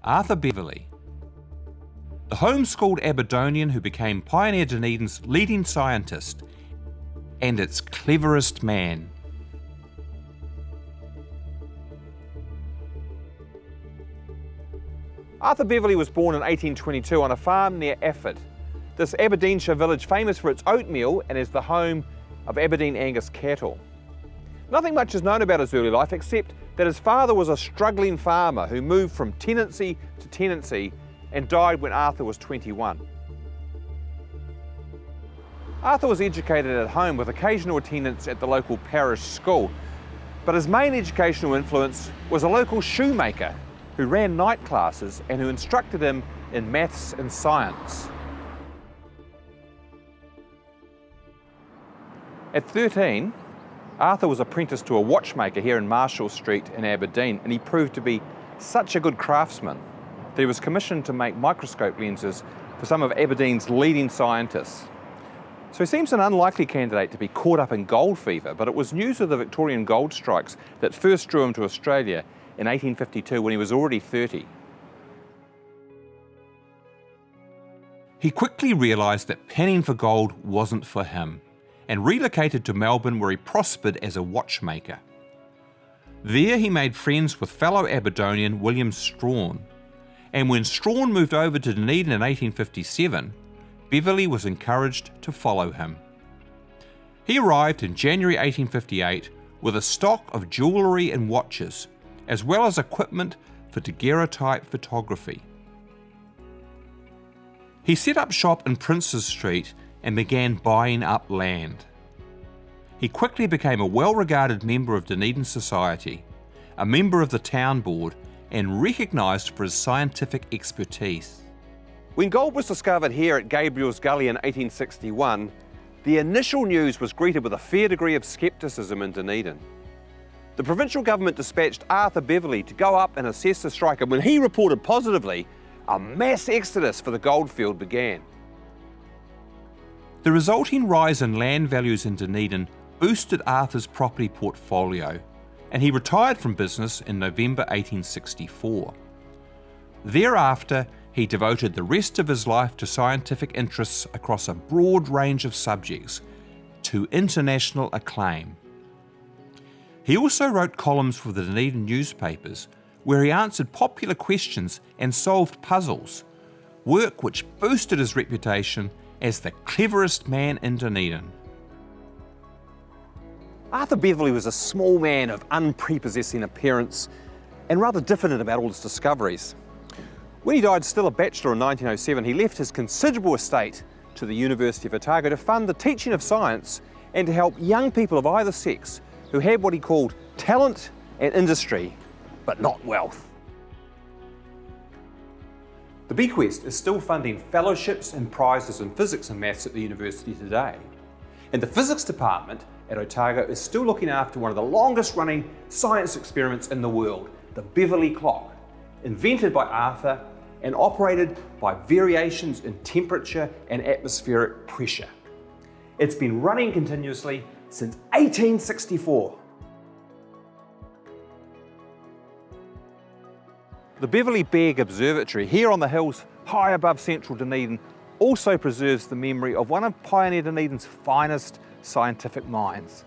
Arthur Beverly, the homeschooled Aberdonian who became Pioneer Dunedin's leading scientist and its cleverest man. Arthur Beverly was born in 1822 on a farm near Afford. This Aberdeenshire village famous for its oatmeal and is the home of Aberdeen Angus cattle. Nothing much is known about his early life except that his father was a struggling farmer who moved from tenancy to tenancy and died when Arthur was 21. Arthur was educated at home with occasional attendance at the local parish school, but his main educational influence was a local shoemaker who ran night classes and who instructed him in maths and science. At 13, Arthur was apprenticed to a watchmaker here in Marshall Street in Aberdeen, and he proved to be such a good craftsman that he was commissioned to make microscope lenses for some of Aberdeen's leading scientists. So he seems an unlikely candidate to be caught up in gold fever, but it was news of the Victorian gold strikes that first drew him to Australia in 1852 when he was already 30. He quickly realised that panning for gold wasn't for him, and relocated to Melbourne where he prospered as a watchmaker. There he made friends with fellow Aberdonian William Strawn, and when Strawn moved over to Dunedin in 1857, Beverly was encouraged to follow him. He arrived in January 1858 with a stock of jewellery and watches, as well as equipment for daguerreotype photography. He set up shop in Princes Street and began buying up land. He quickly became a well-regarded member of Dunedin society, a member of the town board, and recognised for his scientific expertise. When gold was discovered here at Gabriel's Gully in 1861, the initial news was greeted with a fair degree of scepticism in Dunedin. The provincial government dispatched Arthur Beverly to go up and assess the strike, and when he reported positively, a mass exodus for the goldfield began. The resulting rise in land values in Dunedin boosted Arthur's property portfolio, and he retired from business in November 1864. Thereafter, he devoted the rest of his life to scientific interests across a broad range of subjects, to international acclaim. He also wrote columns for the Dunedin newspapers, where he answered popular questions and solved puzzles, work which boosted his reputation as the cleverest man in Dunedin. Arthur Beverly was a small man of unprepossessing appearance and rather diffident about all his discoveries. When he died still a bachelor in 1907, he left his considerable estate to the University of Otago to fund the teaching of science and to help young people of either sex who had what he called talent and industry, but not wealth. The bequest is still funding fellowships and prizes in physics and maths at the university today. And the physics department at Otago is still looking after one of the longest running science experiments in the world, the Beverly Clock, invented by Arthur and operated by variations in temperature and atmospheric pressure. It's been running continuously since 1864. The Beverly Observatory here on the hills high above central Dunedin also preserves the memory of one of Pioneer Dunedin's finest scientific minds.